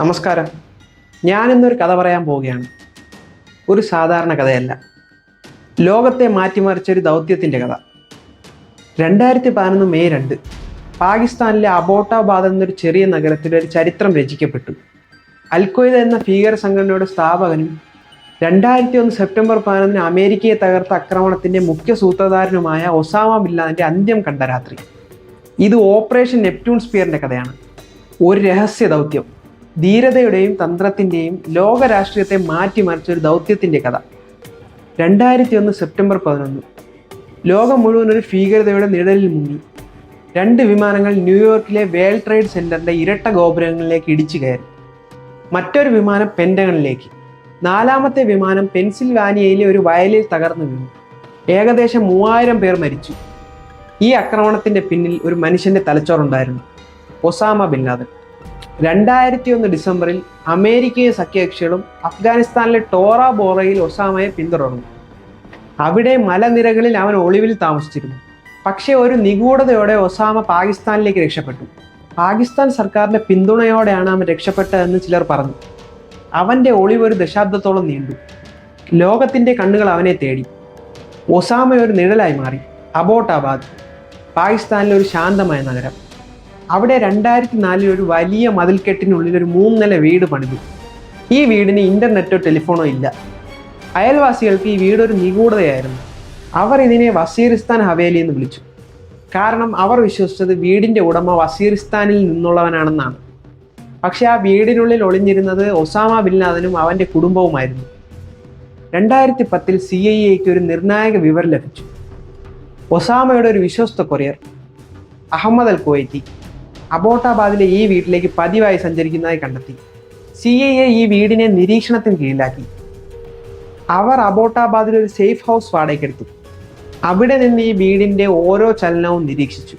നമസ്കാരം. ഞാനിന്നൊരു കഥ പറയാൻ പോവുകയാണ്. ഒരു സാധാരണ കഥയല്ല, ലോകത്തെ മാറ്റിമറിച്ചൊരു ദൗത്യത്തിൻ്റെ കഥ. 2011 മെയ് 2 പാകിസ്ഥാനിലെ അബോട്ടാബാദ് എന്നൊരു ചെറിയ നഗരത്തിൽ ഒരു ചരിത്രം രചിക്കപ്പെട്ടു. അൽ-ഖ്വയ്ദ എന്ന ഭീകര സംഘടനയുടെ സ്ഥാപകനും 2001 സെപ്റ്റംബർ 11 അമേരിക്കയെ തകർത്ത ആക്രമണത്തിൻ്റെ മുഖ്യ സൂത്രധാരനുമായ ഒസാമ ബിൻ ലാദൻ്റെ അന്ത്യം കണ്ട രാത്രി. ഇത് ഓപ്പറേഷൻ നെപ്റ്റ്യൂൺ സ്പിയറിൻ്റെ കഥയാണ്. ഒരു രഹസ്യ ദൗത്യം, ധീരതയുടെയും തന്ത്രത്തിൻ്റെയും ലോക രാഷ്ട്രീയത്തെ മാറ്റിമറിച്ചൊരു ദൗത്യത്തിൻ്റെ കഥ. 2001 സെപ്റ്റംബർ 11 ലോകം മുഴുവൻ ഒരു ഭീകരതയുടെ നിഴലിൽ മുങ്ങി. 2 വിമാനങ്ങൾ ന്യൂയോർക്കിലെ വേൾഡ് ട്രേഡ് സെൻറ്ററിൻ്റെ ഇരട്ട ഗോപുരങ്ങളിലേക്ക് ഇടിച്ചു കയറി. മറ്റൊരു വിമാനം പെൻറ്റഗണിലേക്ക്. 4ാമത്തെ വിമാനം പെൻസിൽവാനിയയിലെ ഒരു വയലിൽ തകർന്നു വീണു. ഏകദേശം 3000 പേർ മരിച്ചു. ഈ ആക്രമണത്തിൻ്റെ പിന്നിൽ ഒരു മനുഷ്യൻ്റെ തലച്ചോറുണ്ടായിരുന്നു, ഒസാമ ബിൻ ലാദൻ. 2001 ഡിസംബറിൽ അമേരിക്കയും സഖ്യകക്ഷികളും അഫ്ഗാനിസ്ഥാനിലെ ടോറ ബോറയിൽ ഒസാമയെ പിന്തുടർന്നു. അവിടെ മലനിരകളിൽ അവൻ ഒളിവിൽ താമസിച്ചിരുന്നു. പക്ഷേ ഒരു നിഗൂഢതയോടെ ഒസാമ പാകിസ്ഥാനിലേക്ക് രക്ഷപ്പെട്ടു. പാകിസ്ഥാൻ സർക്കാരിൻ്റെ പിന്തുണയോടെയാണ് അവൻ രക്ഷപ്പെട്ടതെന്ന് ചിലർ പറഞ്ഞു. അവൻ്റെ ഒളിവ് ഒരു ദശാബ്ദത്തോളം നീണ്ടു. ലോകത്തിൻ്റെ കണ്ണുകൾ അവനെ തേടി. ഒസാമ ഒരു നിഴലായി മാറി. അബോട്ടാബാദ്, പാകിസ്ഥാനിലെ ഒരു ശാന്തമായ നഗരം. അവിടെ 2004 ഒരു വലിയ മതിൽക്കെട്ടിനുള്ളിൽ ഒരു 3 നില വീട് പണിതു. ഈ വീടിന് ഇൻ്റർനെറ്റോ ടെലിഫോണോ ഇല്ല. അയൽവാസികൾക്ക് ഈ വീടൊരു നിഗൂഢതയായിരുന്നു. അവർ ഇതിനെ വസീറിസ്ഥാൻ ഹവേലി എന്ന് വിളിച്ചു. കാരണം അവർ വിശ്വസിച്ചത് വീടിൻ്റെ ഉടമ വസീറിസ്ഥാനിൽ നിന്നുള്ളവനാണെന്നാണ്. പക്ഷേ ആ വീടിനുള്ളിൽ ഒളിഞ്ഞിരുന്നത് ഒസാമ ബിൻ ലാദനും അവൻ്റെ കുടുംബവുമായിരുന്നു. 2010 CIA ഒരു നിർണായക വിവരം ലഭിച്ചു. ഒസാമയുടെ ഒരു വിശ്വസ്ത കൊറിയർ അഹമ്മദ് അൽ കുവൈറ്റി അബോട്ടാബാദിലെ ഈ വീട്ടിലേക്ക് പതിവായി സഞ്ചരിക്കുന്നതായി കണ്ടെത്തി. CIA ഈ വീടിനെ നിരീക്ഷണത്തിന് കീഴിലാക്കി. അവർ അബോട്ടാബാദിൽ ഒരു സേഫ് ഹൗസ് വാടകയ്ക്കെടുത്തു. അവിടെ നിന്ന് ഈ വീടിൻ്റെ ഓരോ ചലനവും നിരീക്ഷിച്ചു.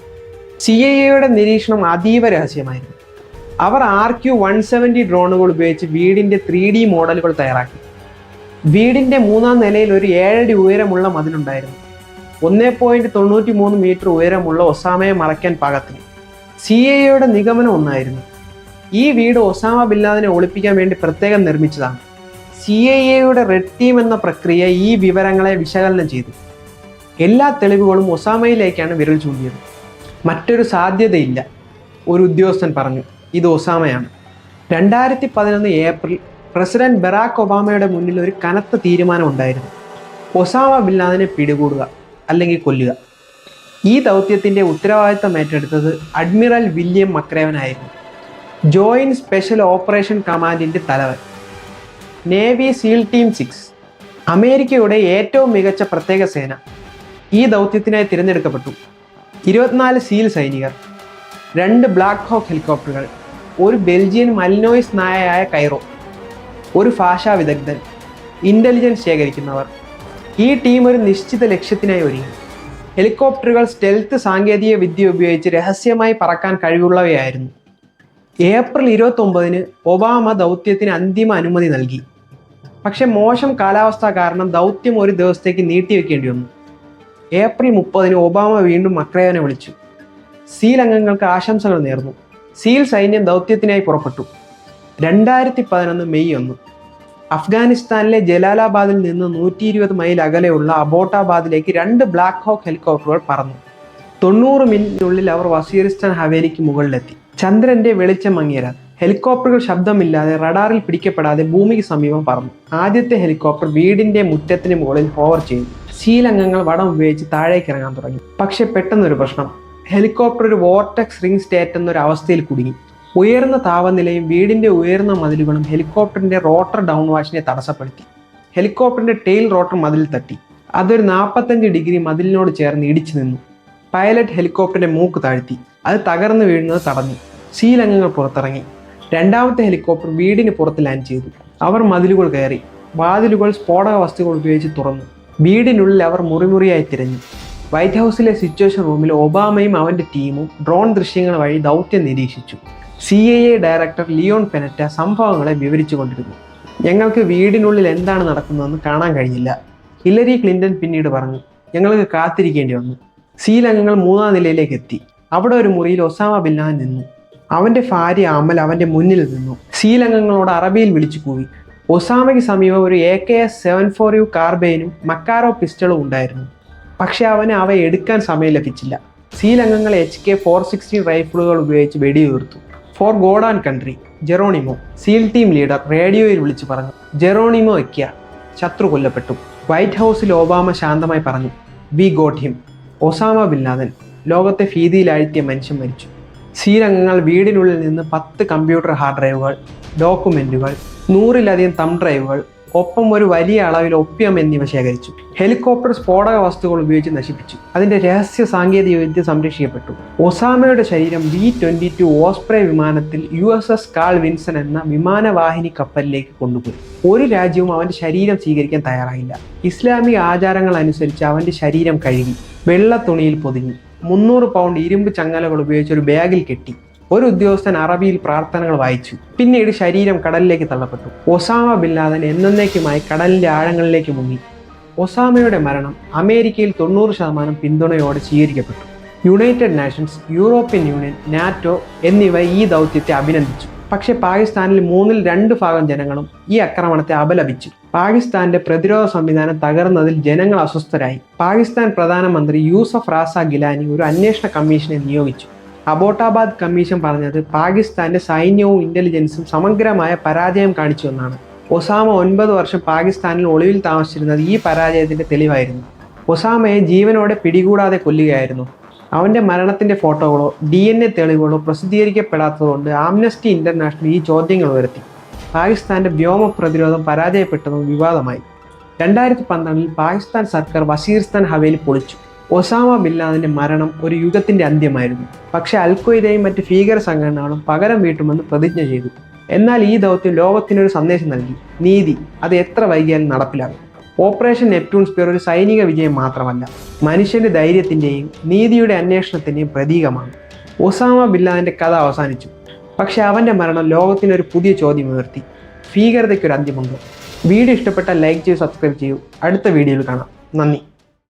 CIA നിരീക്ഷണം അതീവ രഹസ്യമായിരുന്നു. അവർ RQ-170 ഡ്രോണുകൾ ഉപയോഗിച്ച് വീടിൻ്റെ 3D മോഡലുകൾ തയ്യാറാക്കി. വീടിൻ്റെ 3ാം നിലയിൽ ഒരു 7 അടി ഉയരമുള്ള മതിലുണ്ടായിരുന്നു. 1.93 മീറ്റർ ഉയരമുള്ള ഒസാമയെ മറയ്ക്കാൻ പാകത്തിന്. CIA നിഗമനം ഒന്നായിരുന്നു, ഈ വീട് ഒസാമ ബിൻ ലാദനെ ഒളിപ്പിക്കാൻ വേണ്ടി പ്രത്യേകം നിർമ്മിച്ചതാണ്. CIA റെഡ് ടീം എന്ന പ്രക്രിയ ഈ വിവരങ്ങളെ വിശകലനം ചെയ്തു. എല്ലാ തെളിവുകളും ഒസാമയിലേക്കാണ് വിരൽ ചൂണ്ടിയത്. മറ്റൊരു സാധ്യതയില്ല, ഒരു ഉദ്യോഗസ്ഥൻ പറഞ്ഞു. ഇത് ഒസാമയാണ്. 2011 ഏപ്രിൽ പ്രസിഡന്റ് ബറാക് ഒബാമയുടെ മുന്നിൽ ഒരു കനത്ത തീരുമാനം ഉണ്ടായിരുന്നു: ഒസാമ ബിൻ ലാദനെ പിടികൂടുക, അല്ലെങ്കിൽ കൊല്ലുക. ഈ ദൗത്യത്തിൻ്റെ ഉത്തരവാദിത്തം ഏറ്റെടുത്തത് അഡ്മിറൽ വില്യം മക്രേവനായിരുന്നു, ജോയിൻറ്റ് സ്പെഷ്യൽ ഓപ്പറേഷൻ കമാൻഡിൻ്റെ തലവൻ. നേവി സീൽ ടീം 6, അമേരിക്കയുടെ ഏറ്റവും മികച്ച പ്രത്യേക സേന, ഈ ദൗത്യത്തിനായി തിരഞ്ഞെടുക്കപ്പെട്ടു. 24 സീൽ സൈനികർ, 2 ബ്ലാക്ക് ഹോക്ക് ഹെലികോപ്റ്ററുകൾ, ഒരു ബെൽജിയൻ മലിനോയിസ് നായയായ കൈറോ, ഒരു ഭാഷാ വിദഗ്ധൻ, ഇൻ്റലിജൻസ് ശേഖരിക്കുന്നവർ. ഈ ടീം ഒരു നിശ്ചിത ലക്ഷ്യത്തിനായി ഒരുങ്ങി. ഹെലികോപ്റ്ററുകൾ സ്റ്റെൽത്ത് സാങ്കേതിക വിദ്യ ഉപയോഗിച്ച് രഹസ്യമായി പറക്കാൻ കഴിവുള്ളവയായിരുന്നു. ഏപ്രിൽ 29 ഒബാമ ദൗത്യത്തിന് അന്തിമ അനുമതി നൽകി. പക്ഷെ മോശം കാലാവസ്ഥ കാരണം ദൗത്യം ഒരു ദിവസത്തേക്ക് നീട്ടിവെക്കേണ്ടി വന്നു. ഏപ്രിൽ 30 ഒബാമ വീണ്ടും മക്രേവനെ വിളിച്ചു. സീൽ അംഗങ്ങൾക്ക് ആശംസകൾ നേർന്നു. സീൽ സൈന്യം ദൗത്യത്തിനായി പുറപ്പെട്ടു. 2011 മെയ് 1 അഫ്ഗാനിസ്ഥാനിലെ ജലാലാബാദിൽ നിന്ന് 120 മൈൽ അകലെയുള്ള അബോട്ടാബാദിലേക്ക് 2 ബ്ലാക്ക് ഹോക്ക് ഹെലികോപ്റ്ററുകൾ പറന്നു. 90 മിനിറ്റിനുള്ളിൽ അവർ വസീറിസ്ഥാൻ ഹവേലിക്ക് മുകളിലെത്തി. ചന്ദ്രന്റെ വെളിച്ചം മങ്ങിയരാൻ ഹെലികോപ്റ്ററുകൾ ശബ്ദമില്ലാതെ റഡാറിൽ പിടിക്കപ്പെടാതെ ഭൂമിക്ക് സമീപം പറന്നു. ആദ്യത്തെ ഹെലികോപ്റ്റർ വീടിന്റെ മുറ്റത്തിന് മുകളിൽ ഹോവർ ചെയ്തു. സീൽ അംഗങ്ങൾ വടം ഉപയോഗിച്ച് താഴേക്ക് ഇറങ്ങാൻ തുടങ്ങി. പക്ഷെ പെട്ടെന്നൊരു പ്രശ്നം. ഹെലികോപ്റ്റർ ഒരു വോർട്ടെക്സ് റിംഗ് സ്റ്റേറ്റ് എന്നൊരു അവസ്ഥയിൽ കുടുങ്ങി. ഉയർന്ന താപനിലയും വീടിൻ്റെ ഉയർന്ന മതിലുകളും ഹെലികോപ്റ്ററിൻ്റെ റോട്ടർ ഡൗൺ വാഷിനെ തടസ്സപ്പെടുത്തി. ഹെലികോപ്റ്ററിൻ്റെ ടെയിൽ റോട്ടർ മതിൽ തട്ടി. അതൊരു 45 ഡിഗ്രി മതിലിനോട് ചേർന്ന് ഇടിച്ചു നിന്നു. പൈലറ്റ് ഹെലികോപ്റ്ററിൻ്റെ മൂക്ക് താഴ്ത്തി. അത് തകർന്നു വീഴുന്നത് തടഞ്ഞു. സീൽ അംഗങ്ങൾ പുറത്തിറങ്ങി. 2ാമത്തെ ഹെലികോപ്റ്റർ വീടിന് പുറത്ത് ലാൻഡ് ചെയ്തു. അവർ മതിലുകൾ കയറി. വാതിലുകൾ സ്ഫോടക വസ്തുക്കൾ ഉപയോഗിച്ച് തുറന്നു. വീടിനുള്ളിൽ അവർ മുറിമുറിയായി തിരഞ്ഞു. വൈറ്റ് ഹൗസിലെ സിറ്റുവേഷൻ റൂമിൽ ഒബാമയും അവൻ്റെ ടീമും ഡ്രോൺ ദൃശ്യങ്ങൾ വഴി ദൗത്യം നിരീക്ഷിച്ചു. CIA ഡയറക്ടർ ലിയോൺ പെനറ്റ സംഭവങ്ങളെ വിവരിച്ചു കൊണ്ടിരുന്നു. ഞങ്ങൾക്ക് വീടിനുള്ളിൽ എന്താണ് നടക്കുന്നതെന്ന് കാണാൻ കഴിഞ്ഞില്ല, ഹില്ലരി ക്ലിൻ്റൺ പിന്നീട് പറഞ്ഞു. ഞങ്ങൾക്ക് കാത്തിരിക്കേണ്ടി വന്നു. സീൽ അംഗങ്ങൾ 3ാം നിലയിലേക്ക് എത്തി. അവിടെ ഒരു മുറിയിൽ ഒസാമ ബിൻ ലാദൻ നിന്നു. അവൻ്റെ ഭാര്യ അമൽ അവൻ്റെ മുന്നിൽ നിന്നു. സീൽ അംഗങ്ങളോട് അറബിയിൽ വിളിച്ചു കൂവി. ഒസാമയ്ക്ക് സമീപം ഒരു AK-74U കാർബൈനും മക്കാരോ പിസ്റ്റളും ഉണ്ടായിരുന്നു. പക്ഷെ അവന് അവ എടുക്കാൻ സമയം ലഭിച്ചില്ല. സീൽ അംഗങ്ങൾ HK-416 റൈഫിളുകൾ ഉപയോഗിച്ച് വെടിയുതിർത്തു. For God and country, Geronimo, SEAL team leader റേഡിയോയിൽ വിളിച്ചു പറഞ്ഞു. ജെറോണിമോ എക്കിയ, ശത്രു കൊല്ലപ്പെട്ടു. വൈറ്റ് ഹൗസിൽ ഒബാമ ശാന്തമായി പറഞ്ഞു, we got him. Osama bin Laden, ലോകത്തെ ഭീതിയിലാഴ്ത്തിയ മനുഷ്യൻ മരിച്ചു. സീൽ അംഗങ്ങൾ വീടിനുള്ളിൽ നിന്ന് 10 കമ്പ്യൂട്ടർ ഹാർഡ് ഡ്രൈവുകൾ, ഡോക്യുമെന്റുകൾ, 100-ലധികം തം ഡ്രൈവുകൾ, ഒപ്പം ഒരു വലിയ അളവിൽ ഒപ്പിയം എന്നിവ ശേഖരിച്ചു. ഹെലികോപ്റ്റർ സ്ഫോടക വസ്തുക്കൾ ഉപയോഗിച്ച് നശിപ്പിച്ചു. അതിന്റെ രഹസ്യ സാങ്കേതിക വിദ്യ സംരക്ഷിക്കപ്പെട്ടു. ഒസാമയുടെ ശരീരം B-22 ഓസ്പ്രേ വിമാനത്തിൽ USS കാൾ വിൻസൺ എന്ന വിമാനവാഹിനി കപ്പലിലേക്ക് കൊണ്ടുപോയി. ഒരു രാജ്യവും അവന്റെ ശരീരം സ്വീകരിക്കാൻ തയ്യാറായില്ല. ഇസ്ലാമിക ആചാരങ്ങൾ അനുസരിച്ച് അവന്റെ ശരീരം കഴുകി വെള്ള തുണിയിൽ പൊതിഞ്ഞു. 300 പൗണ്ട് ഇരുമ്പ് ചങ്ങലകൾ ഉപയോഗിച്ച് ഒരു ബാഗിൽ കെട്ടി. ഒരു ഉദ്യോഗസ്ഥൻ അറബിയിൽ പ്രാർത്ഥനകൾ വായിച്ചു. പിന്നീട് ശരീരം കടലിലേക്ക് തള്ളപ്പെട്ടു. ഒസാമ ബിൻ ലാദൻ എന്നേക്കുമായി കടലിന്റെ ആഴങ്ങളിലേക്ക് മുങ്ങി. ഒസാമയുടെ മരണം അമേരിക്കയിൽ 90% പിന്തുണയോടെ സ്വീകരിക്കപ്പെട്ടു. United Nations, European Union, NATO എന്നിവ ഈ ദൗത്യത്തെ അഭിനന്ദിച്ചു. പക്ഷേ പാകിസ്ഥാനിൽ 2/3 ജനങ്ങളും ഈ ആക്രമണത്തെ അപലപിച്ചു. പാകിസ്ഥാന്റെ പ്രതിരോധ സംവിധാനം തകർന്നതിൽ ജനങ്ങൾ അസ്വസ്ഥരായി. പാകിസ്ഥാൻ പ്രധാനമന്ത്രി യൂസഫ് റാസ ഗിലാനി ഒരു അന്വേഷണ കമ്മീഷനെ നിയോഗിച്ചു. അബോട്ടാബാദ് കമ്മീഷൻ പറഞ്ഞത് പാകിസ്ഥാന്റെ സൈന്യവും ഇന്റലിജൻസും സമഗ്രമായ പരാജയം കാണിച്ചു എന്നാണ്. ഒസാമ 9 വർഷം പാകിസ്ഥാനിൽ ഒളിവിൽ താമസിച്ചിരുന്നത് ഈ പരാജയത്തിന്റെ തെളിവായിരുന്നു. ഒസാമയെ ജീവനോടെ പിടികൂടാതെ കൊല്ലുകയായിരുന്നു. അവന്റെ മരണത്തിന്റെ ഫോട്ടോകളോ DNA തെളിവുകളോ പ്രസിദ്ധീകരിക്കപ്പെടാത്തതുകൊണ്ട് ആംനസ്റ്റി ഇന്റർനാഷണൽ ഈ ചോദ്യങ്ങൾ ഉയർത്തി. പാകിസ്ഥാന്റെ വ്യോമ പ്രതിരോധം പരാജയപ്പെട്ടതും വിവാദമായി. 2012 പാകിസ്ഥാൻ സർക്കാർ വസീർസ്ഥാൻ ഹവേലി പൊളിച്ചു. ഒസാമ ബിൻ ലാദന്റെ മരണം ഒരു യുഗത്തിന്റെ അന്ത്യമായിരുന്നു. പക്ഷെ അൽ-ഖ്വയ്ദയും മറ്റ് ഭീകര സംഘടനകളും പകരം വീട്ടുമെന്ന് പ്രതിജ്ഞ ചെയ്തു. എന്നാൽ ഈ ദൗത്യം ലോകത്തിനൊരു സന്ദേശം നൽകി. നീതി അത് എത്ര വൈകിയാലും നടപ്പിലാകും. ഓപ്പറേഷൻ നെപ്റ്റ്യൂൺ സ്പിയർ ഒരു സൈനിക വിജയം മാത്രമല്ല, മനുഷ്യന്റെ ധൈര്യത്തിന്റെയും നീതിയുടെ അന്വേഷണത്തിന്റെയും പ്രതീകമാണ്. ഒസാമ ബിൻ ലാദന്റെ കഥ അവസാനിച്ചു. പക്ഷെ അവന്റെ മരണം ലോകത്തിനൊരു പുതിയ ചോദ്യം ഉയർത്തി. ഭീകരതയ്ക്കൊരു അന്ത്യമുണ്ടോ? വീഡിയോ ഇഷ്ടപ്പെട്ടാൽ ലൈക്ക് ചെയ്യൂ, സബ്സ്ക്രൈബ് ചെയ്യൂ. അടുത്ത വീഡിയോയിൽ കാണാം. നന്ദി.